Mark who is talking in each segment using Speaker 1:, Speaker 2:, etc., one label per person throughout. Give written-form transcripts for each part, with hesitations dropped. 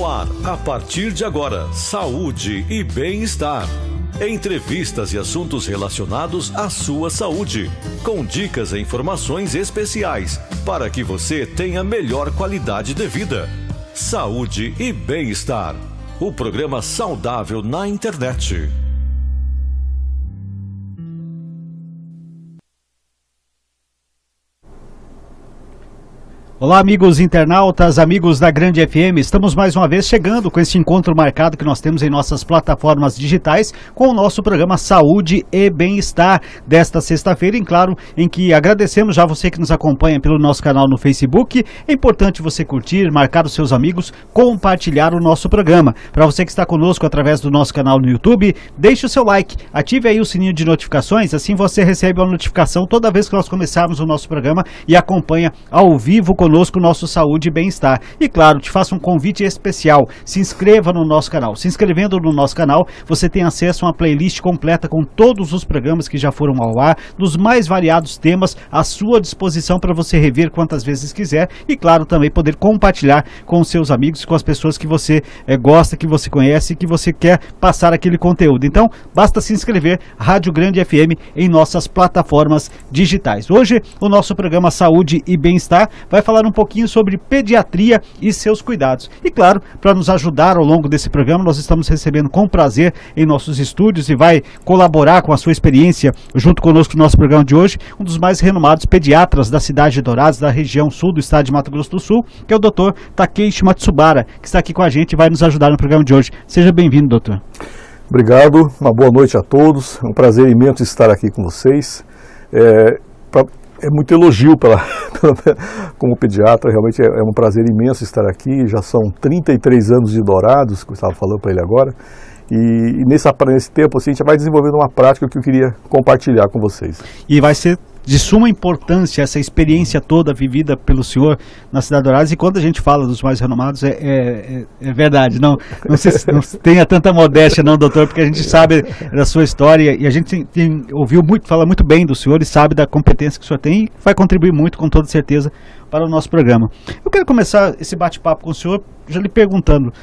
Speaker 1: No ar, a partir de agora, saúde e bem-estar. Entrevistas e assuntos relacionados à sua saúde, com dicas e informações especiais para que você tenha melhor qualidade de vida. Saúde e bem-estar. O programa saudável na internet.
Speaker 2: Olá, amigos internautas, amigos da Grande FM, estamos mais uma vez chegando com esse encontro marcado que nós temos em nossas plataformas digitais com o nosso programa Saúde e Bem-Estar desta sexta-feira, em claro, em que agradecemos já você que nos acompanha pelo nosso canal no Facebook. É importante você curtir, marcar os seus amigos, compartilhar o nosso programa. Para você que está conosco através do nosso canal no YouTube, deixe o seu like, ative aí o sininho de notificações, assim você recebe uma notificação toda vez que nós começarmos o nosso programa e acompanha ao vivo conosco o nosso Saúde e Bem-Estar. E claro, te faço um convite especial, se inscreva no nosso canal. Se inscrevendo no nosso canal, você tem acesso a uma playlist completa com todos os programas que já foram ao ar, dos mais variados temas à sua disposição para você rever quantas vezes quiser e claro, também poder compartilhar com os seus amigos, com as pessoas que você gosta, que você conhece, que você quer passar aquele conteúdo. Então, basta se inscrever, Rádio Grande FM, em nossas plataformas digitais. Hoje, o nosso programa Saúde e Bem-Estar vai falar um pouquinho sobre pediatria e seus cuidados. E claro, para nos ajudar ao longo desse programa, nós estamos recebendo com prazer em nossos estúdios e vai colaborar com a sua experiência junto conosco no nosso programa de hoje, um dos mais renomados pediatras da cidade de Dourados, da região sul do estado de Mato Grosso do Sul, que é o Dr. Takeishi Matsubara, que está aqui com a gente e vai nos ajudar no programa de hoje. Seja bem-vindo, doutor.
Speaker 3: Obrigado, uma boa noite a todos, é um prazer imenso estar aqui com vocês. É muito elogio como pediatra, realmente é um prazer imenso estar aqui, já são 33 anos de Dourados, que eu estava falando para ele agora, e nesse tempo assim, a gente vai desenvolvendo uma prática que eu queria compartilhar com vocês.
Speaker 2: E vai ser de suma importância essa experiência toda vivida pelo senhor na cidade de Dourados, e quando a gente fala dos mais renomados, é verdade, não tenha tanta modéstia não, doutor, porque a gente sabe da sua história e a gente ouviu falar muito bem do senhor e sabe da competência que o senhor tem e vai contribuir muito, com toda certeza, para o nosso programa. Eu quero começar esse bate-papo com o senhor já lhe perguntando,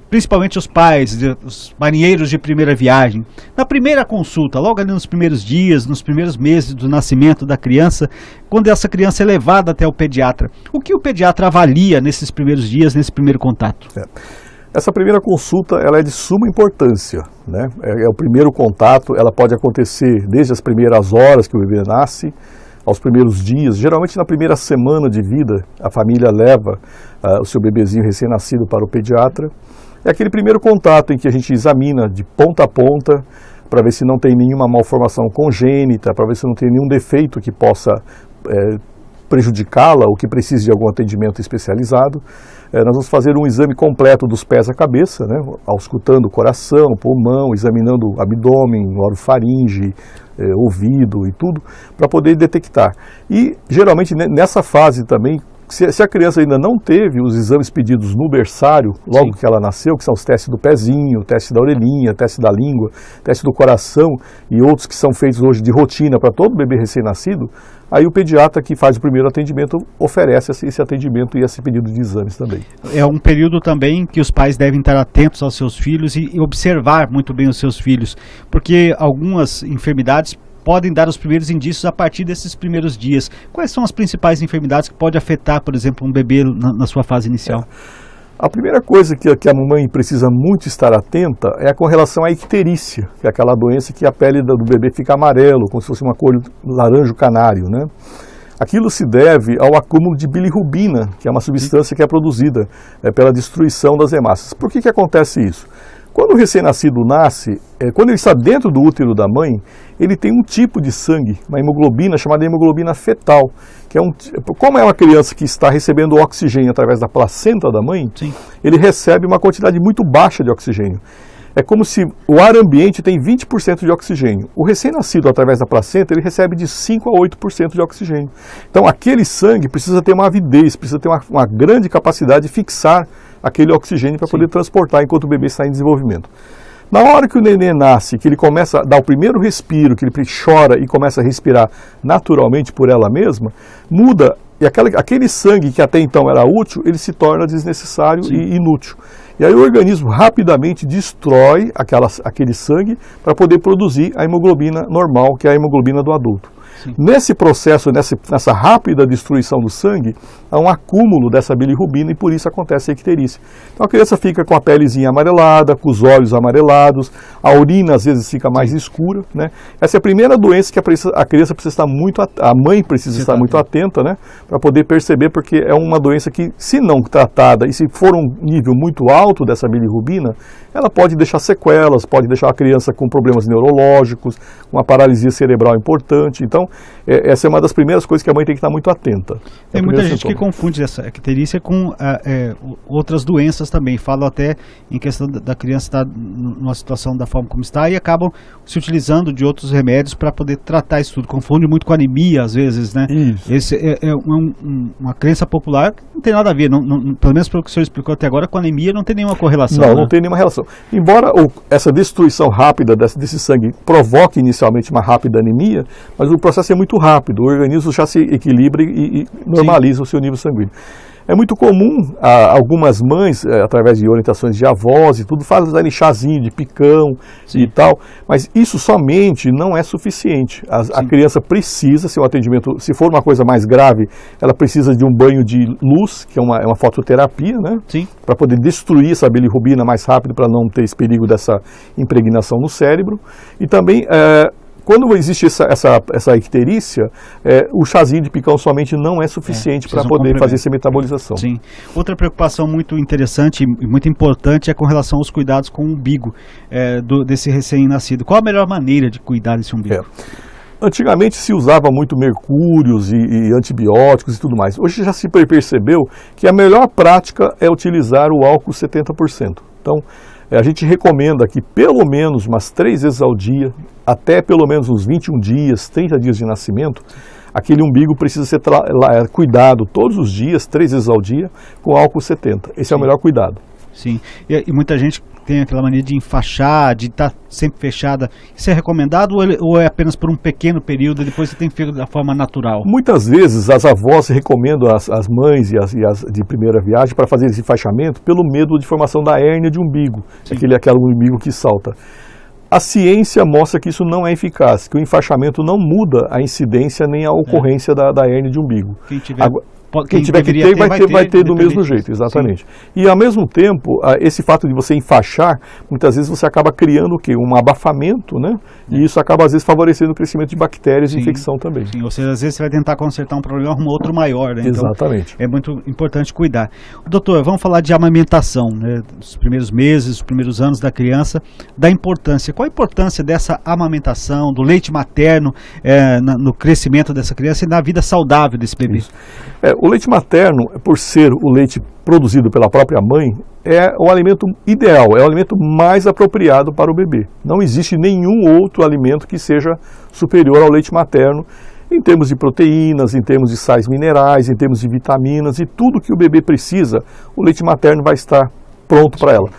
Speaker 2: principalmente os pais, os marinheiros de primeira viagem, na primeira consulta, logo ali nos primeiros dias, nos primeiros meses do nascimento da criança, quando essa criança é levada até o pediatra, o que o pediatra avalia nesses primeiros dias, nesse primeiro contato?
Speaker 3: Essa primeira consulta ela é de suma importância, né? É o primeiro contato, ela pode acontecer desde as primeiras horas que o bebê nasce, aos primeiros dias, geralmente na primeira semana de vida, a família leva o seu bebezinho recém-nascido para o pediatra. É aquele primeiro contato em que a gente examina de ponta a ponta para ver se não tem nenhuma malformação congênita, para ver se não tem nenhum defeito que possa prejudicá-la ou que precise de algum atendimento especializado. Nós vamos fazer um exame completo dos pés à cabeça, né, auscultando o coração, o pulmão, examinando o abdômen, o orofaringe, ouvido e tudo, para poder detectar. E geralmente nessa fase também, se a criança ainda não teve os exames pedidos no berçário, logo que ela nasceu, que são os testes do pezinho, teste da orelhinha, teste da língua, teste do coração e outros que são feitos hoje de rotina para todo bebê recém-nascido, aí o pediatra que faz o primeiro atendimento oferece esse atendimento e esse pedido de exames também. É
Speaker 2: um período também que os pais devem estar atentos aos seus filhos e observar muito bem os seus filhos, porque algumas enfermidades podem dar os primeiros indícios a partir desses primeiros dias. Quais são as principais enfermidades que podem afetar, por exemplo, um bebê na sua fase inicial?
Speaker 3: A primeira coisa que a mamãe precisa muito estar atenta é com relação à icterícia, que é aquela doença que a pele do bebê fica amarelo, como se fosse uma cor laranja canário, né? Aquilo se deve ao acúmulo de bilirrubina, que é uma substância que é produzida pela destruição das hemácias. Por que acontece isso? Quando o recém-nascido nasce, quando ele está dentro do útero da mãe, ele tem um tipo de sangue, uma hemoglobina chamada hemoglobina fetal, que como é uma criança que está recebendo oxigênio através da placenta da mãe, ele recebe uma quantidade muito baixa de oxigênio. É como se o ar ambiente tem 20% de oxigênio. O recém-nascido, através da placenta, ele recebe de 5% a 8% de oxigênio. Então, aquele sangue precisa ter uma avidez, precisa ter uma grande capacidade de fixar aquele oxigênio para poder transportar enquanto o bebê está em desenvolvimento. Na hora que o neném nasce, que ele começa a dar o primeiro respiro, que ele chora e começa a respirar naturalmente por ela mesma, muda, e aquele sangue que até então era útil, ele se torna desnecessário e inútil. E aí o organismo rapidamente destrói aquele sangue para poder produzir a hemoglobina normal, que é a hemoglobina do adulto.
Speaker 2: Sim.
Speaker 3: Nesse processo, nessa rápida destruição do sangue, há um acúmulo dessa bilirrubina e por isso acontece a icterícia. Então a criança fica com a pelezinha amarelada, com os olhos amarelados, a urina às vezes fica mais escura, né? Essa é a primeira doença que a criança precisa estar a mãe precisa estar muito atenta, né? Para poder perceber, porque é uma doença que, se não tratada e se for um nível muito alto dessa bilirrubina, ela pode deixar sequelas, pode deixar a criança com problemas neurológicos, uma paralisia cerebral importante. Então, essa é uma das primeiras coisas que a mãe tem que estar muito atenta.
Speaker 2: Tem muita gente que confunde essa icterícia com outras doenças também. Falam até em questão da criança estar numa situação da forma como está e acabam se utilizando de outros remédios para poder tratar isso tudo. Confunde muito com anemia, às vezes, né?
Speaker 3: Isso.
Speaker 2: Esse é uma crença popular que não tem nada a ver. Pelo menos pelo que o senhor explicou até agora, com anemia não tem nenhuma correlação.
Speaker 3: Não,
Speaker 2: né?
Speaker 3: não tem nenhuma relação. Embora essa destruição rápida desse sangue provoque inicialmente uma rápida anemia, mas o processo é muito rápido, o organismo já se equilibra e normaliza o seu nível sanguíneo. É muito comum algumas mães, através de orientações de avós e tudo, fazerem chazinho de picão e tal, mas isso somente não é suficiente. A criança precisa, se for uma coisa mais grave, ela precisa de um banho de luz, que é uma fototerapia, né? Para poder destruir essa bilirrubina mais rápido, para não ter esse perigo dessa impregnação no cérebro. E também, quando existe essa icterícia, o chazinho de picão somente não é suficiente para poder fazer essa metabolização.
Speaker 2: Sim. Outra preocupação muito interessante e muito importante é com relação aos cuidados com o umbigo desse recém-nascido. Qual a melhor maneira de cuidar desse umbigo?
Speaker 3: Antigamente se usava muito mercúrios e antibióticos e tudo mais. Hoje já se percebeu que a melhor prática é utilizar o álcool 70%. Então, a gente recomenda que pelo menos umas 3 vezes ao dia, até pelo menos uns 21 dias, 30 dias de nascimento, aquele umbigo precisa ser cuidado todos os dias, 3 vezes ao dia, com álcool 70. Esse é o melhor cuidado.
Speaker 2: Sim, e muita gente tem aquela mania de enfaixar, de estar sempre fechada. Isso é recomendado ou é apenas por um pequeno período e depois você tem que fazer da forma natural?
Speaker 3: Muitas vezes as avós recomendam as mães e as de primeira viagem para fazer esse enfaixamento pelo medo de formação da hérnia de umbigo, aquele umbigo que salta. A ciência mostra que isso não é eficaz, que o enfaixamento não muda a incidência nem a ocorrência da hérnia de umbigo. Quem tiver que ter, vai ter do mesmo jeito, exatamente. Sim. E ao mesmo tempo, esse fato de você enfaixar, muitas vezes você acaba criando o quê? Um abafamento, né? E isso acaba às vezes favorecendo o crescimento de bactérias e infecção também.
Speaker 2: Sim, ou seja, às vezes você vai tentar consertar um problema com outro maior, né? Então,
Speaker 3: exatamente.
Speaker 2: É muito importante cuidar. Doutor, vamos falar de amamentação, né? Os primeiros meses, os primeiros anos da criança, da importância. Qual a importância dessa amamentação, do leite materno no crescimento dessa criança e na vida saudável desse bebê?
Speaker 3: O leite materno, por ser o leite produzido pela própria mãe, é o alimento ideal, é o alimento mais apropriado para o bebê. Não existe nenhum outro alimento que seja superior ao leite materno em termos de proteínas, em termos de sais minerais, em termos de vitaminas e tudo que o bebê precisa, o leite materno vai estar pronto para ela.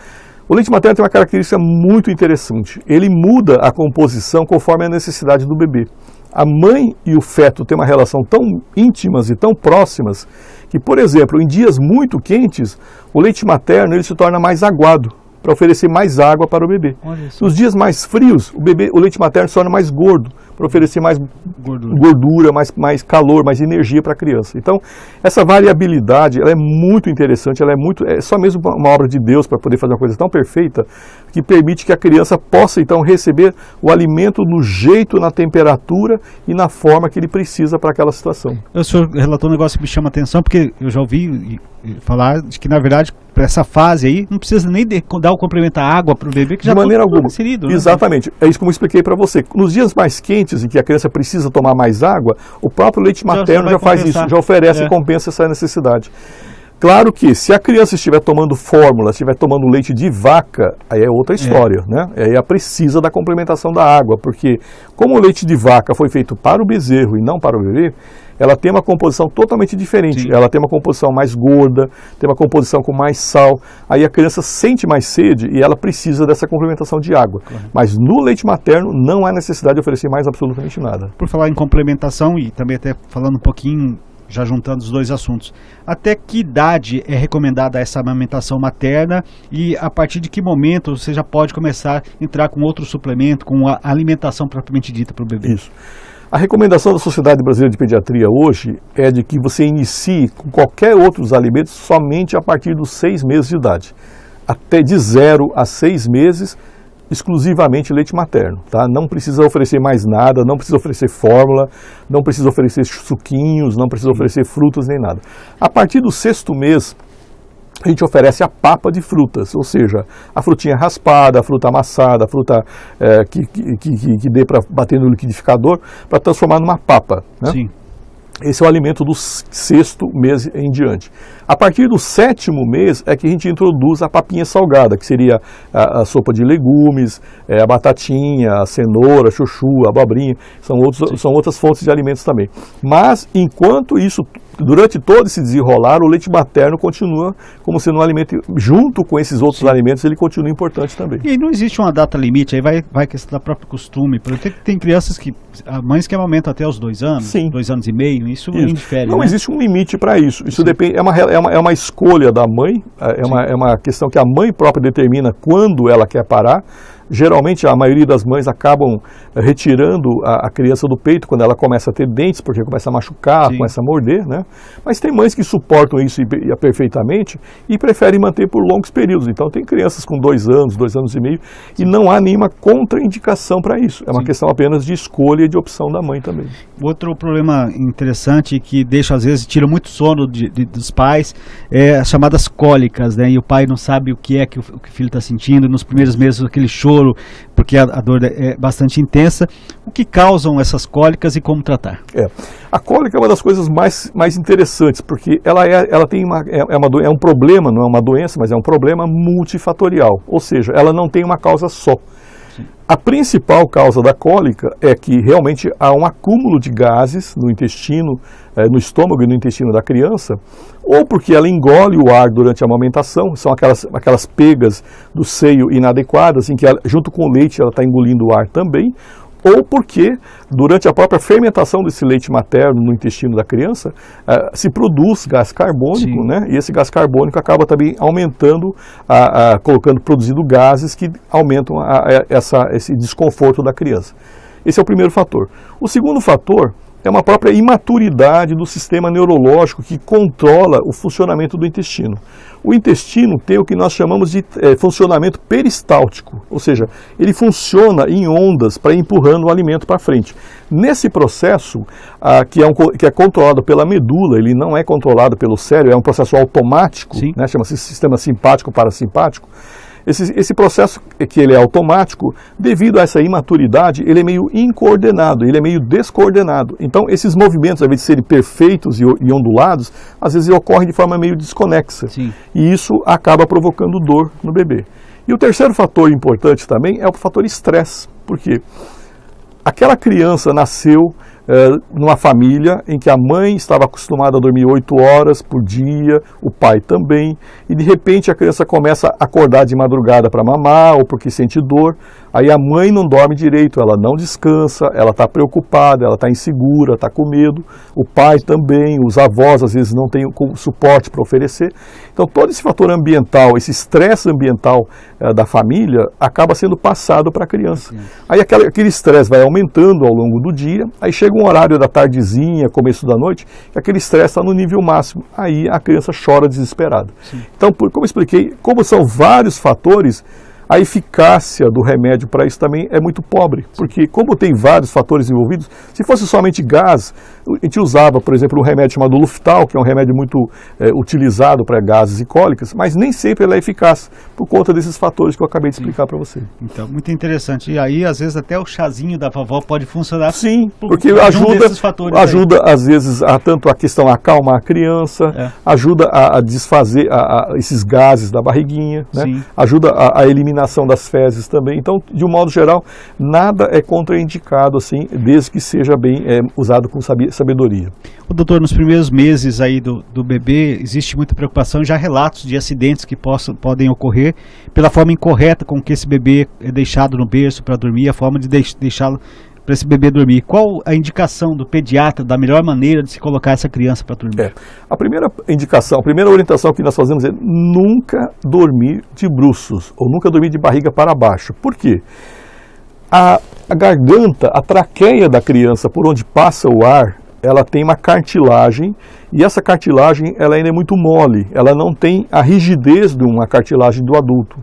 Speaker 3: O leite materno tem uma característica muito interessante. Ele muda a composição conforme a necessidade do bebê. A mãe e o feto têm uma relação tão íntimas e tão próximas que, por exemplo, em dias muito quentes, o leite materno ele se torna mais aguado, para oferecer mais água para o bebê. Nos dias mais frios, o leite materno se torna mais gordo, para oferecer mais gordura, mais calor, mais energia para a criança. Então, essa variabilidade ela é muito interessante, é só mesmo uma obra de Deus para poder fazer uma coisa tão perfeita, que permite que a criança possa, então, receber o alimento no jeito, na temperatura e na forma que ele precisa para aquela situação.
Speaker 2: O senhor relatou um negócio que me chama a atenção, porque eu já ouvi falar de que, na verdade, para essa fase aí, não precisa nem dar o complemento à água para o bebê, que já
Speaker 3: de maneira alguma.
Speaker 2: Inserido.
Speaker 3: Exatamente. É isso como eu expliquei para você. Nos dias mais quentes, em que a criança precisa tomar mais água, o próprio leite materno já faz isso, já oferece e compensa essa necessidade. Claro que se a criança estiver tomando fórmula, estiver tomando leite de vaca, aí é outra história, né? Aí ela precisa da complementação da água, porque como o leite de vaca foi feito para o bezerro e não para o bebê, ela tem uma composição totalmente diferente. Sim. Ela tem uma composição mais gorda, tem uma composição com mais sal. Aí a criança sente mais sede e ela precisa dessa complementação de água. Claro. Mas no leite materno não há necessidade de oferecer mais absolutamente nada.
Speaker 2: Por falar em complementação e também até falando um pouquinho já juntando os dois assuntos. Até que idade é recomendada essa amamentação materna e a partir de que momento você já pode começar a entrar com outro suplemento, com a alimentação propriamente dita para o bebê?
Speaker 3: Isso. A recomendação da Sociedade Brasileira de Pediatria hoje é de que você inicie com qualquer outros alimentos somente a partir dos 6 meses de idade. Até de 0 a 6 meses, exclusivamente leite materno, tá? Não precisa oferecer mais nada, não precisa oferecer fórmula, não precisa oferecer suquinhos, não precisa oferecer frutas nem nada. A partir do 6º mês, a gente oferece a papa de frutas, ou seja, a frutinha raspada, a fruta amassada, a fruta que dê para bater no liquidificador, para transformar numa papa, né?
Speaker 2: Sim.
Speaker 3: Esse é o alimento do 6º mês em diante. A partir do 7º mês é que a gente introduz a papinha salgada, que seria a sopa de legumes, a batatinha, a cenoura, a chuchu, a abobrinha, são outras fontes de alimentos também. Mas, enquanto isso, durante todo esse desenrolar, o leite materno continua como sendo um alimento, junto com esses outros alimentos, ele continua importante também.
Speaker 2: E aí não existe uma data limite, aí vai questão da própria costume. Porque tem crianças mães que amamentam até os 2 anos,
Speaker 3: Sim.
Speaker 2: 2 anos e meio, isso indifere.
Speaker 3: Não
Speaker 2: né?
Speaker 3: existe um limite para isso. Isso depende, é uma escolha da mãe, é uma questão que a mãe própria determina quando ela quer parar. Geralmente, a maioria das mães acabam retirando a criança do peito quando ela começa a ter dentes, porque começa a machucar, começa a morder, né? Mas tem mães que suportam isso perfeitamente e preferem manter por longos períodos. Então, tem crianças com 2 anos, 2 anos e meio, e não há nenhuma contraindicação para isso. É uma questão apenas de escolha e de opção da mãe também.
Speaker 2: Outro problema interessante que deixa, às vezes, tira muito sono dos pais é as chamadas cólicas, né? E o pai não sabe o que o filho está sentindo, nos primeiros meses aquele choro, porque a dor é bastante intensa. O que causam essas cólicas e como tratar?
Speaker 3: A cólica é uma das coisas mais interessantes, porque ela tem é um problema, não é uma doença, mas é um problema multifatorial, ou seja, ela não tem uma causa só. A principal causa da cólica é que realmente há um acúmulo de gases no intestino, no estômago e no intestino da criança, ou porque ela engole o ar durante a amamentação, são aquelas pegas do seio inadequadas, em que ela, junto com o leite ela está engolindo o ar também, ou porque durante a própria fermentação desse leite materno no intestino da criança se produz gás carbônico, né? E esse gás carbônico acaba também aumentando, produzindo gases que aumentam esse desconforto da criança. Esse é o primeiro fator. O segundo fator é uma própria imaturidade do sistema neurológico que controla o funcionamento do intestino. O intestino tem o que nós chamamos de funcionamento peristáltico, ou seja, ele funciona em ondas para ir empurrando o alimento para frente. Nesse processo, que é controlado pela medula, ele não é controlado pelo cérebro, é um processo automático, né, chama-se sistema simpático-parasimpático. Esse processo que ele é automático, devido a essa imaturidade, ele é meio incoordenado, ele é meio descoordenado. Então, esses movimentos, ao invés de serem perfeitos e ondulados, às vezes ocorrem de forma meio desconexa. E isso acaba provocando dor no bebê. E o terceiro fator importante também é o fator estresse. Por quê? Aquela criança nasceu numa família em que a mãe estava acostumada a dormir 8 horas por dia, o pai também, e de repente a criança começa a acordar de madrugada para mamar ou porque sente dor, aí a mãe não dorme direito, ela não descansa, ela está preocupada, ela está insegura, está com medo, o pai também, os avós às vezes não têm suporte para oferecer. Então todo esse fator ambiental, esse estresse ambiental da família acaba sendo passado para a criança. Aí aquele estresse vai aumentando ao longo do dia, aí chega um horário da tardezinha, começo da noite, que aquele estresse está no nível máximo. Aí a criança chora desesperada. Então, como eu expliquei, como são vários fatores, a eficácia do remédio para isso também é muito pobre, porque como tem vários fatores envolvidos, se fosse somente gás, a gente usava, por exemplo, um remédio chamado Luftal, que é um remédio muito utilizado para gases e cólicas, mas nem sempre ele é eficaz, por conta desses fatores que eu acabei de explicar para você.
Speaker 2: Então, muito interessante. E aí, às vezes, até o chazinho da vovó pode funcionar.
Speaker 3: Sim, porque ajuda às vezes, tanto a questão a acalmar a criança, ajuda a desfazer esses gases da barriguinha, né? Ajuda a eliminar das fezes também. Então, de um modo geral, nada é contraindicado assim, desde que seja bem usado com sabedoria.
Speaker 2: O doutor, nos primeiros meses aí do bebê, existe muita preocupação, já relatos de acidentes que podem ocorrer pela forma incorreta com que esse bebê é deixado no berço para dormir, a forma de deixá-lo para esse bebê dormir. Qual a indicação do pediatra da melhor maneira de se colocar essa criança para dormir?
Speaker 3: A primeira indicação, a primeira orientação que nós fazemos é nunca dormir de bruços, ou nunca dormir de barriga para baixo. Por quê? A garganta, a traqueia da criança, por onde passa o ar, ela tem uma cartilagem, e essa cartilagem ela ainda é muito mole, ela não tem a rigidez de uma cartilagem do adulto.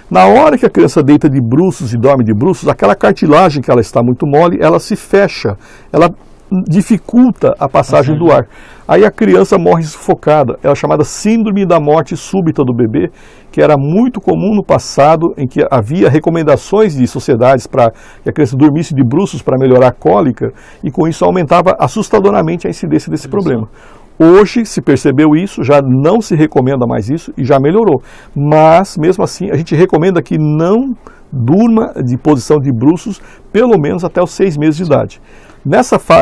Speaker 3: Na hora que a criança deita de bruços e dorme de bruços, aquela cartilagem que ela está muito mole, ela se fecha, ela dificulta a passagem do ar. Aí a criança morre sufocada. É a chamada síndrome da morte súbita do bebê, que era muito comum no passado, em que havia recomendações de sociedades para que a criança dormisse de bruços para melhorar a cólica, e com isso aumentava assustadoramente a incidência desse problema. Hoje se percebeu isso, já não se recomenda mais isso e já melhorou. Mas, mesmo assim, a gente recomenda que não durma de posição de bruços pelo menos até os 6 meses de idade.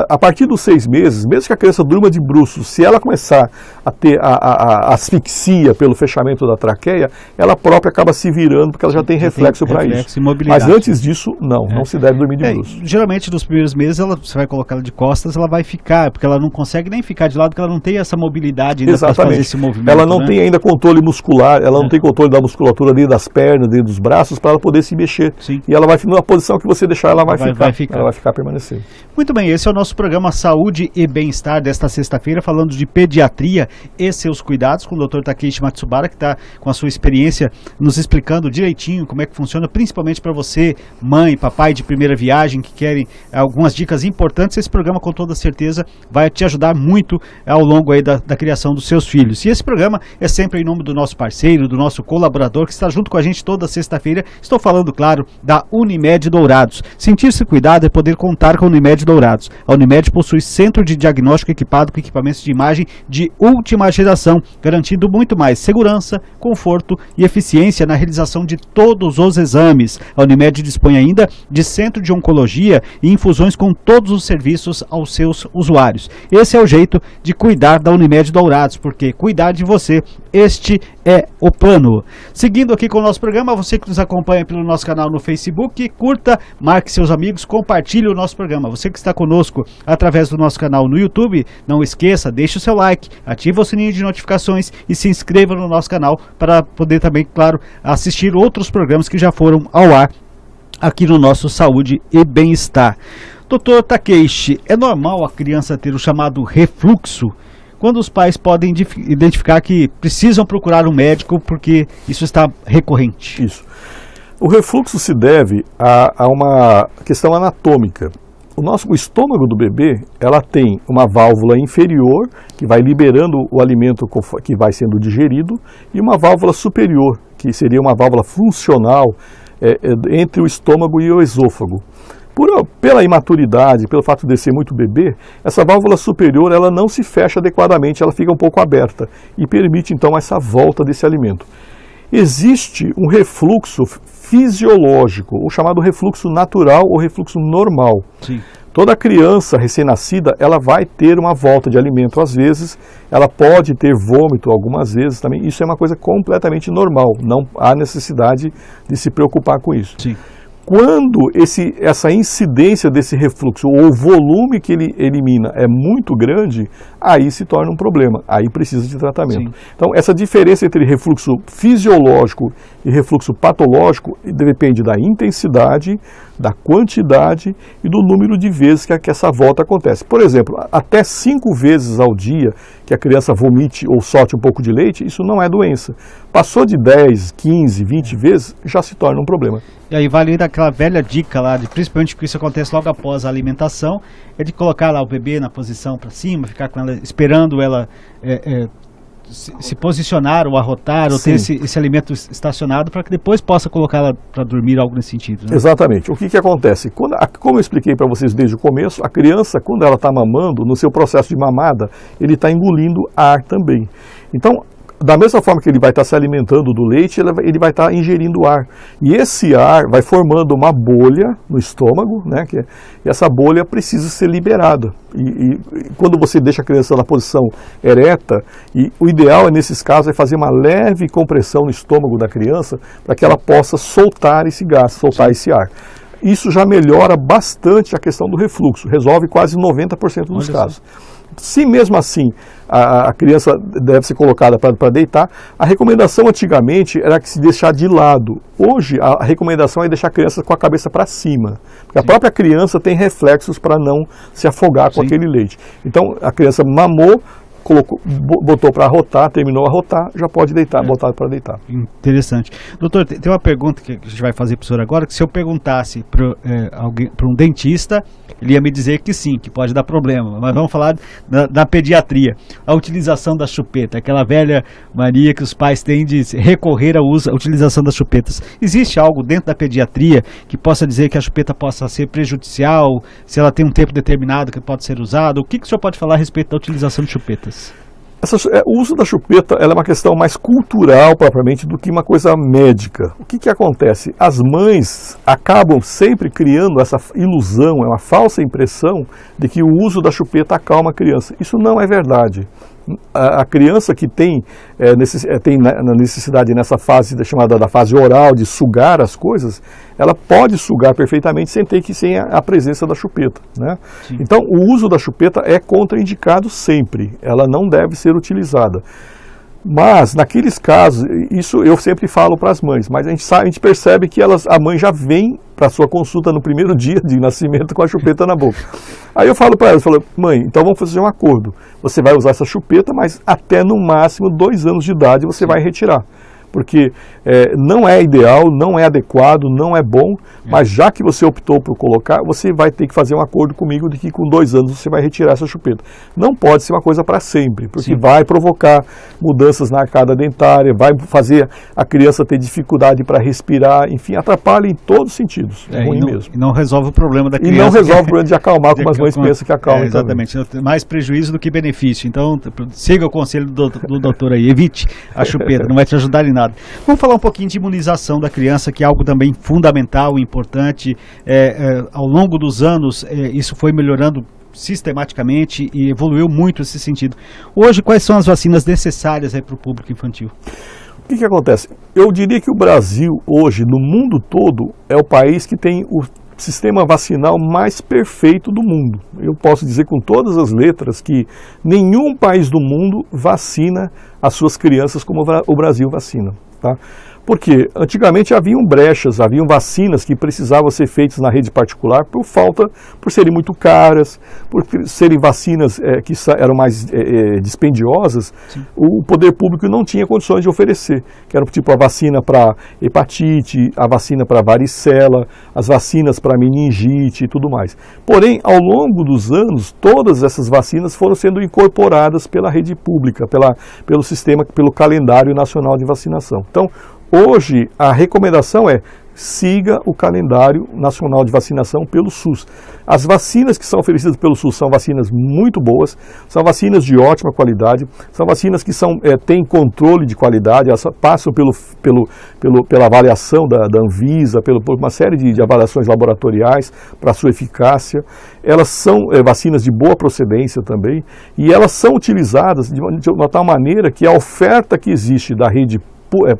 Speaker 3: A partir dos 6 meses, mesmo que a criança durma de bruços, se ela começar a ter a asfixia pelo fechamento da traqueia, ela própria acaba se virando, porque ela já tem reflexo para isso. Mas antes disso, não se deve dormir de bruços.
Speaker 2: Geralmente, nos primeiros meses, você vai colocar ela de costas, ela vai ficar, porque ela não consegue nem ficar de lado, porque ela não tem essa mobilidade ainda para fazer esse movimento.
Speaker 3: Ela não tem ainda controle muscular, ela não tem controle da musculatura dentro das pernas, dentro dos braços, para ela poder se mexer.
Speaker 2: Sim.
Speaker 3: E ela vai ficar na posição que você deixar, ela vai ficar. Ela vai ficar permanecendo.
Speaker 2: Muito bem, esse é o nosso programa Saúde e Bem-Estar desta sexta-feira, falando de pediatria e seus cuidados, com o Dr. Takeshi Matsubara, que está com a sua experiência nos explicando direitinho como é que funciona, principalmente para você, mãe, papai de primeira viagem, que querem algumas dicas importantes. Esse programa, com toda certeza, vai te ajudar muito ao longo aí da criação dos seus filhos. E esse programa é sempre em nome do nosso parceiro, do nosso colaborador, que está junto com a gente toda sexta-feira. Estou falando, claro, da Unimed Dourados. Sentir-se cuidado é poder contar com a Unimed Dourados. A Unimed possui centro de diagnóstico equipado com equipamentos de imagem de última geração, garantindo muito mais segurança, conforto e eficiência na realização de todos os exames. A Unimed dispõe ainda de centro de oncologia e infusões com todos os serviços aos seus usuários. Esse é o jeito de cuidar da Unimed Dourados, porque cuidar de você, este é o plano. Seguindo aqui com o nosso programa, você que nos acompanha pelo nosso canal no Facebook, curta, marque seus amigos, compartilhe o nosso programa. Você que está conosco através do nosso canal no YouTube, não esqueça, deixe o seu like, ative o sininho de notificações e se inscreva no nosso canal para poder também, claro, assistir outros programas que já foram ao ar aqui no nosso Saúde e Bem-Estar. Dr. Takeshi, é normal a criança ter o chamado refluxo? Quando os pais podem identificar que precisam procurar um médico porque isso está recorrente?
Speaker 3: Isso. O refluxo se deve a uma questão anatômica. O estômago do bebê, ela tem uma válvula inferior, que vai liberando o alimento que vai sendo digerido, e uma válvula superior, que seria uma válvula funcional entre o estômago e o esôfago. Pela imaturidade, pelo fato de ser muito bebê, essa válvula superior ela não se fecha adequadamente, ela fica um pouco aberta e permite então essa volta desse alimento. Existe um refluxo fisiológico, o chamado refluxo natural ou refluxo normal.
Speaker 2: Sim.
Speaker 3: Toda criança recém-nascida, ela vai ter uma volta de alimento às vezes, ela pode ter vômito algumas vezes também, isso é uma coisa completamente normal, não há necessidade de se preocupar com isso.
Speaker 2: Sim.
Speaker 3: Quando essa incidência desse refluxo ou o volume que ele elimina é muito grande, aí se torna um problema, aí precisa de tratamento. Sim. Então, essa diferença entre refluxo fisiológico e refluxo patológico depende da intensidade, da quantidade e do número de vezes que essa volta acontece. Por exemplo, até 5 vezes ao dia que a criança vomite ou solte um pouco de leite, isso não é doença. Passou de 10, 15, 20 vezes, já se torna um problema.
Speaker 2: E aí vale aquela velha dica lá, principalmente que isso acontece logo após a alimentação, é de colocar lá o bebê na posição para cima, ficar com ela, esperando ela se posicionar ou arrotar, ou ter esse alimento estacionado para que depois possa colocá-la para dormir, algo nesse sentido. Né?
Speaker 3: Exatamente. O que acontece? Como eu expliquei para vocês desde o começo, a criança, quando ela está mamando, no seu processo de mamada, ele está engolindo ar também. Então, da mesma forma que ele vai estar se alimentando do leite, ele vai estar ingerindo ar. E esse ar vai formando uma bolha no estômago, né, e essa bolha precisa ser liberada. E quando você deixa a criança na posição ereta, e o ideal nesses casos é fazer uma leve compressão no estômago da criança para que ela possa soltar esse gás, soltar esse ar. isso já melhora bastante a questão do refluxo, resolve quase 90% dos casos. Se mesmo assim a criança deve ser colocada para deitar, a recomendação antigamente era que se deixar de lado. Hoje a recomendação é deixar a criança com a cabeça para cima, porque a própria criança tem reflexos para não se afogar com aquele leite. Então a criança mamou, botou para arrotar, terminou a arrotar, já pode deitar, botar para deitar.
Speaker 2: Interessante. Doutor, tem uma pergunta que a gente vai fazer para o senhor agora, que se eu perguntasse para um dentista, ele ia me dizer que sim, que pode dar problema, mas vamos falar da pediatria. A utilização da chupeta, aquela velha mania que os pais têm de recorrer à utilização das chupetas. Existe algo dentro da pediatria que possa dizer que a chupeta possa ser prejudicial, se ela tem um tempo determinado que pode ser usada? O que o senhor pode falar a respeito da utilização de chupetas?
Speaker 3: O uso da chupeta ela é uma questão mais cultural propriamente do que uma coisa médica. O que acontece? As mães acabam sempre criando essa ilusão, uma falsa impressão de que o uso da chupeta acalma a criança. Isso não é verdade. A criança que tem necessidade nessa fase chamada da fase oral de sugar as coisas, ela pode sugar perfeitamente sem a presença da chupeta, né? Então o uso da chupeta é contraindicado sempre, ela não deve ser utilizada. Mas, naqueles casos, isso eu sempre falo para as mães, mas a gente percebe que a mãe já vem para a sua consulta no primeiro dia de nascimento com a chupeta na boca. Aí eu falo para elas, mãe, então vamos fazer um acordo. Você vai usar essa chupeta, mas até no máximo 2 anos de idade você vai retirar. Porque não é ideal, não é adequado, não é bom, mas já que você optou por colocar, você vai ter que fazer um acordo comigo de que com 2 anos você vai retirar essa chupeta. Não pode ser uma coisa para sempre, porque vai provocar mudanças na arcada dentária, vai fazer a criança ter dificuldade para respirar, enfim, atrapalha em todos os sentidos. É ruim mesmo.
Speaker 2: E não resolve o problema da criança.
Speaker 3: E não resolve o problema de acalmar, como as mães pensam que acalma.
Speaker 2: Exatamente, mais prejuízo do que benefício. Então, siga o conselho do doutor aí, evite a chupeta, não vai te ajudar em nada. Vamos falar um pouquinho de imunização da criança, que é algo também fundamental e importante. Ao longo dos anos, isso foi melhorando sistematicamente e evoluiu muito nesse sentido. Hoje, quais são as vacinas necessárias para o público infantil?
Speaker 3: O que acontece? Eu diria que o Brasil, hoje, no mundo todo, é o país que tem o sistema vacinal mais perfeito do mundo. Eu posso dizer com todas as letras que nenhum país do mundo vacina as suas crianças como o Brasil vacina, tá? Porque antigamente haviam brechas, haviam vacinas que precisavam ser feitas na rede particular por serem muito caras, por serem vacinas que eram mais dispendiosas. Sim. O poder público não tinha condições de oferecer, que era tipo a vacina para hepatite, a vacina para varicela, as vacinas para meningite e tudo mais. Porém, ao longo dos anos, todas essas vacinas foram sendo incorporadas pela rede pública, pelo sistema, pelo calendário nacional de vacinação. Então, hoje, a recomendação é siga o calendário nacional de vacinação pelo SUS. As vacinas que são oferecidas pelo SUS são vacinas muito boas, são vacinas de ótima qualidade, são vacinas que têm controle de qualidade, elas passam pela avaliação da Anvisa, por uma série de avaliações laboratoriais para sua eficácia. Elas são vacinas de boa procedência também, e elas são utilizadas de uma tal maneira que a oferta que existe da rede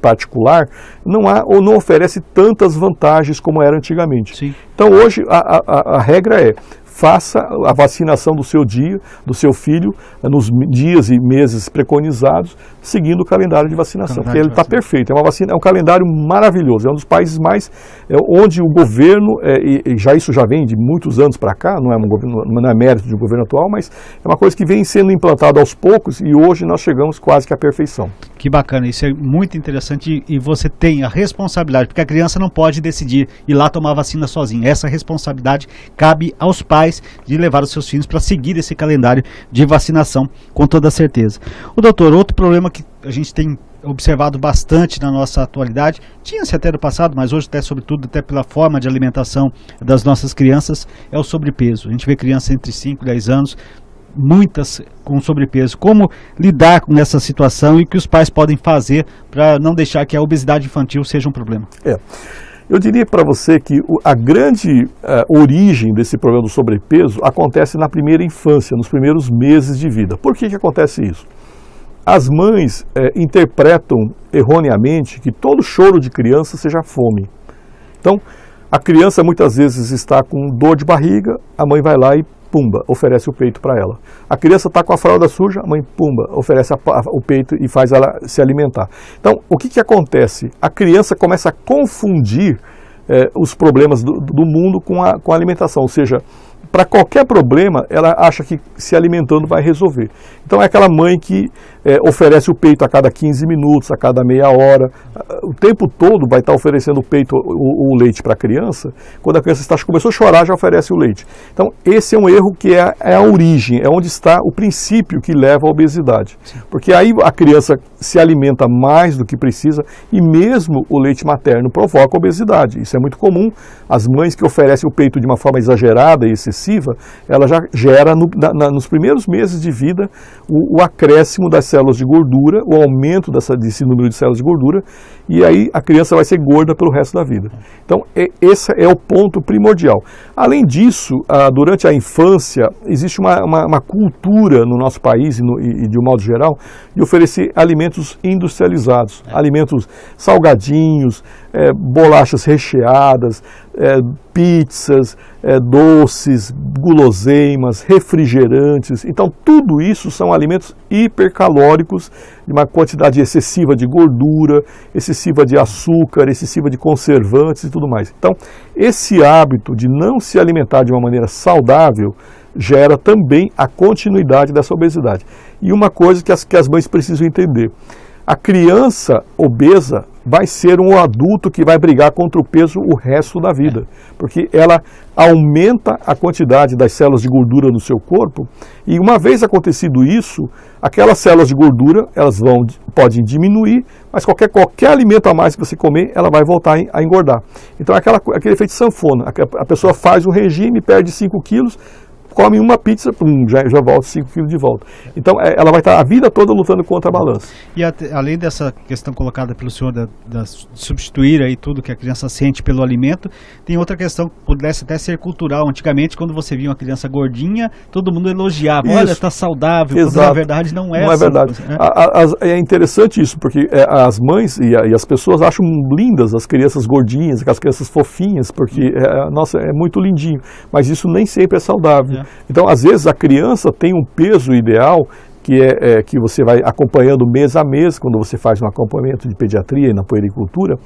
Speaker 3: particular não oferece tantas vantagens como era antigamente. Sim. Então hoje a regra é: faça a vacinação do seu filho, nos dias e meses preconizados, seguindo o calendário de vacinação, porque ele está perfeito. É um calendário maravilhoso, é um dos países onde o governo, isso já vem de muitos anos para cá, não é mérito do governo atual, mas é uma coisa que vem sendo implantada aos poucos e hoje nós chegamos quase que à perfeição.
Speaker 2: Que bacana, isso é muito interessante e você tem a responsabilidade, porque a criança não pode decidir ir lá tomar vacina sozinha. Essa responsabilidade cabe aos pais de levar os seus filhos para seguir esse calendário de vacinação, com toda certeza. Doutor, outro problema que a gente tem observado bastante na nossa atualidade, tinha-se até no passado, mas hoje sobretudo até pela forma de alimentação das nossas crianças, é o sobrepeso. A gente vê crianças entre 5 e 10 anos, muitas com sobrepeso. Como lidar com essa situação e o que os pais podem fazer para não deixar que a obesidade infantil seja um problema?
Speaker 3: Eu diria para você que a grande origem desse problema do sobrepeso acontece na primeira infância, nos primeiros meses de vida. Por que acontece isso? As mães interpretam erroneamente que todo choro de criança seja fome. Então, A criança muitas vezes está com dor de barriga, a mãe vai lá e pumba, oferece o peito para ela. A criança está com a fralda suja, a mãe pumba, oferece o peito e faz ela se alimentar. Então, o que acontece? A criança começa a confundir os problemas do mundo com a alimentação, ou seja, para qualquer problema, ela acha que se alimentando vai resolver. Então é aquela mãe que oferece o peito a cada 15 minutos, a cada meia hora, o tempo todo vai estar oferecendo o peito, o leite para a criança. Quando a criança começou a chorar, já oferece o leite. Então esse é um erro que é a origem, é onde está o princípio que leva à obesidade. Porque aí a criança se alimenta mais do que precisa e mesmo o leite materno provoca obesidade. Isso é muito comum. As mães que oferecem o peito de uma forma exagerada e excessiva, ela já gera nos primeiros meses de vida o acréscimo das células de gordura, o aumento desse número de células de gordura, e aí a criança vai ser gorda pelo resto da vida. Então esse é o ponto primordial. Além disso, durante a infância, existe uma cultura no nosso país e de um modo geral, de oferecer alimentos industrializados, alimentos salgadinhos, bolachas recheadas, pizzas, doces, guloseimas, refrigerantes. Então tudo isso são alimentos hipercalóricos, de uma quantidade excessiva de gordura, excessiva de açúcar, excessiva de conservantes e tudo mais. Então esse hábito de não se alimentar de uma maneira saudável gera também a continuidade dessa obesidade. E uma coisa que as mães precisam entender: a criança obesa vai ser um adulto que vai brigar contra o peso o resto da vida, porque ela aumenta a quantidade das células de gordura no seu corpo, e uma vez acontecido isso, aquelas células de gordura podem diminuir, mas qualquer alimento a mais que você comer, ela vai voltar a engordar. Então é aquele efeito sanfona, a pessoa faz um regime, perde 5 quilos, come uma pizza, já volta 5 quilos de volta. Então ela vai estar a vida toda lutando contra a balança.
Speaker 2: E além dessa questão colocada pelo senhor de substituir aí tudo que a criança sente pelo alimento, tem outra questão que pudesse até ser cultural. Antigamente, quando você via uma criança gordinha, todo mundo elogiava. Isso. Olha, está saudável.
Speaker 3: Exato.
Speaker 2: Quando na verdade não é.
Speaker 3: Não é verdade. É interessante isso, porque as mães e as pessoas acham lindas as crianças gordinhas, aquelas crianças fofinhas, porque, nossa, é muito lindinho. Mas isso nem sempre é saudável. Então, às vezes, a criança tem um peso ideal que você vai acompanhando mês a mês, quando você faz um acompanhamento de pediatria e na puericultura,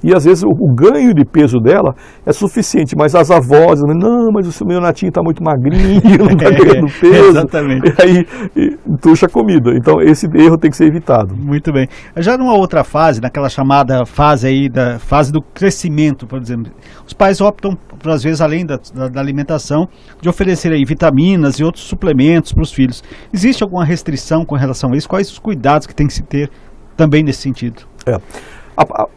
Speaker 3: e às vezes o ganho de peso dela é suficiente, mas as avós dizem: não, mas o meu netinho está muito magrinho, não está ganhando peso.
Speaker 2: Exatamente.
Speaker 3: E aí entuxa a comida. Então esse erro tem que ser evitado.
Speaker 2: Muito bem. Já numa outra fase, naquela chamada fase aí da fase do crescimento, por exemplo, os pais optam, às vezes, além da alimentação, de oferecer aí vitaminas e outros suplementos para os filhos. Existe alguma restrição com relação a isso? Quais os cuidados que tem que se ter também nesse sentido?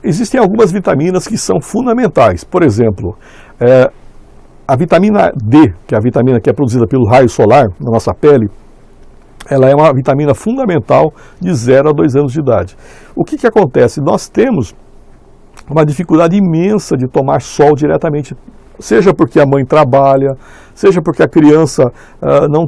Speaker 3: Existem algumas vitaminas que são fundamentais. Por exemplo, a vitamina D, que é a vitamina que é produzida pelo raio solar na nossa pele, ela é uma vitamina fundamental de 0 a 2 anos de idade. O que acontece? Nós temos uma dificuldade imensa de tomar sol diretamente, seja porque a mãe trabalha, seja porque a criança não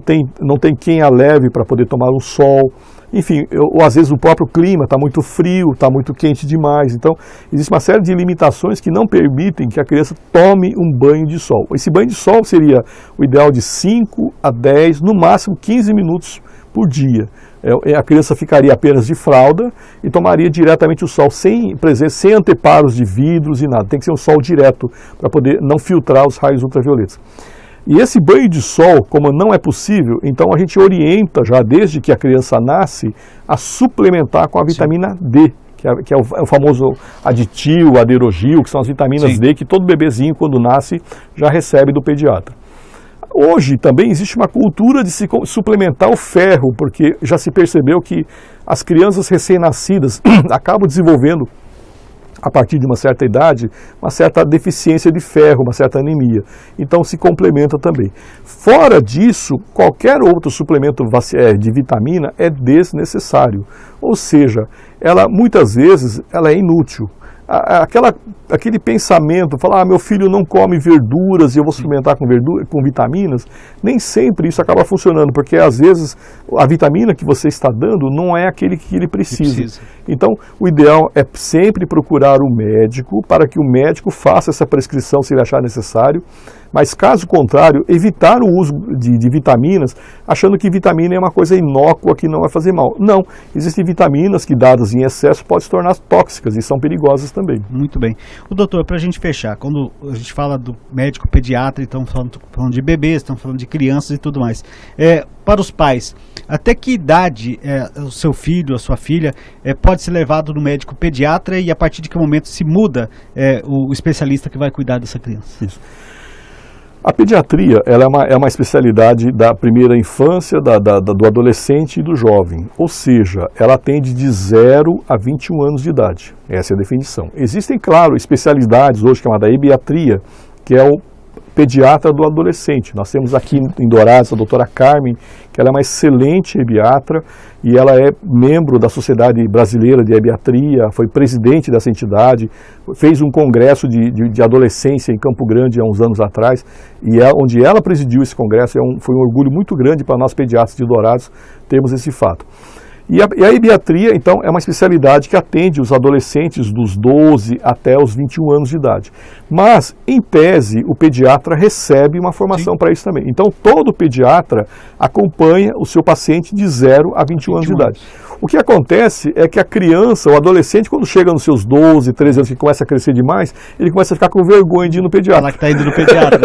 Speaker 3: tem quem a leve para poder tomar o sol. Enfim, ou às vezes o próprio clima está muito frio, está muito quente demais. Então, existe uma série de limitações que não permitem que a criança tome um banho de sol. Esse banho de sol seria o ideal de 5 a 10, no máximo 15 minutos por dia. A criança ficaria apenas de fralda e tomaria diretamente o sol, sem anteparos de vidros e nada. Tem que ser um sol direto para poder não filtrar os raios ultravioletas. E esse banho de sol, como não é possível, então a gente orienta já desde que a criança nasce a suplementar com a vitamina D, que é o famoso aditil, aderogil, que são as vitaminas D que todo bebezinho, quando nasce, já recebe do pediatra. Hoje também existe uma cultura de se suplementar o ferro, porque já se percebeu que as crianças recém-nascidas acabam desenvolvendo, a partir de uma certa idade, uma certa deficiência de ferro, uma certa anemia. Então se complementa também. Fora disso, qualquer outro suplemento de vitamina é desnecessário. Ou seja, muitas vezes ela é inútil. aquele pensamento, falar, meu filho não come verduras e eu vou suplementar com vitaminas, nem sempre isso acaba funcionando, porque às vezes a vitamina que você está dando não é aquele que ele precisa. Então, o ideal é sempre procurar o médico, para que o médico faça essa prescrição se ele achar necessário, mas caso contrário, evitar o uso de vitaminas, achando que vitamina é uma coisa inócua que não vai fazer mal. Não, existem vitaminas que dadas em excesso podem se tornar tóxicas e são perigosas também.
Speaker 2: Muito bem. O doutor, para a gente fechar, quando a gente fala do médico pediatra, estamos falando de bebês, estamos falando de crianças e tudo mais, para os pais, até que idade o seu filho, a sua filha, pode ser levado no médico pediatra e a partir de que momento se muda o especialista que vai cuidar dessa criança?
Speaker 3: Isso. A pediatria ela é uma especialidade da primeira infância, do adolescente e do jovem, ou seja, ela atende de 0 a 21 anos de idade, essa é a definição. Existem, claro, especialidades hoje chamada ebiatria, que é o pediatra do adolescente. Nós temos aqui em Dourados a doutora Carmen, que ela é uma excelente ebiatra e ela é membro da Sociedade Brasileira de Ebiatria, foi presidente dessa entidade, fez um congresso de adolescência em Campo Grande há uns anos atrás, e onde ela presidiu esse congresso, foi um orgulho muito grande para nós pediatras de Dourados termos esse fato. E a ebiatria, então, é uma especialidade que atende os adolescentes dos 12 até os 21 anos de idade. Mas, em tese, o pediatra recebe uma formação para isso também. Então, todo pediatra acompanha o seu paciente de 0 a 21 anos de idade. O que acontece é que a criança, o adolescente, quando chega nos seus 12, 13 anos, que começa a crescer demais, ele começa a ficar com vergonha de ir no pediatra.
Speaker 2: Falar que está indo no pediatra.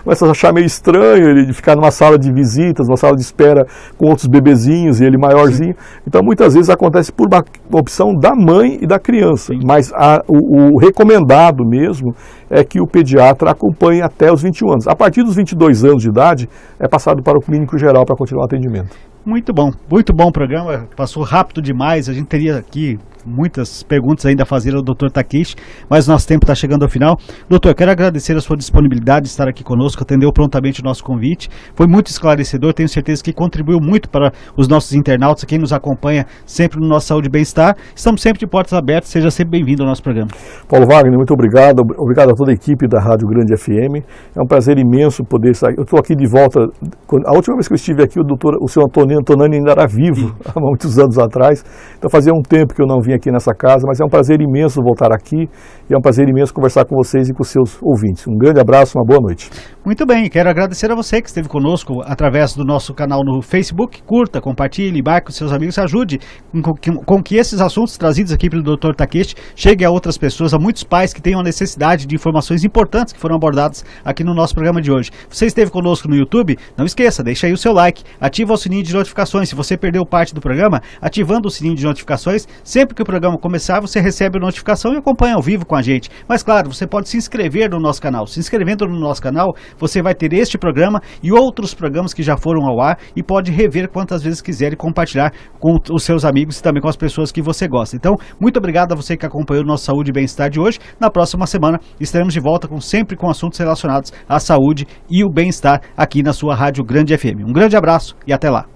Speaker 3: Começa a achar meio estranho ele ficar numa sala de visitas, numa sala de espera com outros bebezinhos e ele maiorzinho. Então, muitas vezes acontece por uma opção da mãe e da criança. Sim. Mas o recomendado mesmo é que o pediatra acompanhe até os 21 anos. A partir dos 22 anos de idade, é passado para o clínico geral para continuar o atendimento. Muito
Speaker 2: bom o programa, passou rápido demais, a gente teria aqui muitas perguntas ainda a fazer ao Dr. Takeshi, mas nosso tempo está chegando ao final. Doutor, quero agradecer a sua disponibilidade de estar aqui conosco, atendeu prontamente o nosso convite, foi muito esclarecedor, tenho certeza que contribuiu muito para os nossos internautas, quem nos acompanha sempre no nosso Saúde e Bem-Estar. Estamos sempre de portas abertas, seja sempre bem-vindo ao nosso programa.
Speaker 3: Paulo Wagner, muito obrigado a toda a equipe da Rádio Grande FM, é um prazer imenso poder estar, eu estou aqui de volta, a última vez que eu estive aqui o senhor Antonani ainda era vivo, há muitos anos atrás, então fazia um tempo que eu não vim aqui nessa casa, mas é um prazer imenso voltar aqui e é um prazer imenso conversar com vocês e com seus ouvintes. Um grande abraço, uma boa noite.
Speaker 2: Muito bem, quero agradecer a você que esteve conosco através do nosso canal no Facebook. Curta, compartilhe, marque com seus amigos, ajude com que esses assuntos trazidos aqui pelo Dr. Takeshi cheguem a outras pessoas, a muitos pais que tenham a necessidade de informações importantes que foram abordadas aqui no nosso programa de hoje. Você esteve conosco no YouTube? Não esqueça, deixa aí o seu like, ativa o sininho de notificações. Se você perdeu parte do programa, ativando o sininho de notificações, sempre que o programa começar, você recebe a notificação e acompanha ao vivo com a gente. Mas claro, você pode se inscrever no nosso canal. Se inscrevendo no nosso canal, você vai ter este programa e outros programas que já foram ao ar e pode rever quantas vezes quiser e compartilhar com os seus amigos e também com as pessoas que você gosta. Então, muito obrigado a você que acompanhou o nosso Saúde e Bem-Estar de hoje. Na próxima semana estaremos de volta sempre com assuntos relacionados à saúde e o bem-estar aqui na sua Rádio Grande FM. Um grande abraço e até lá.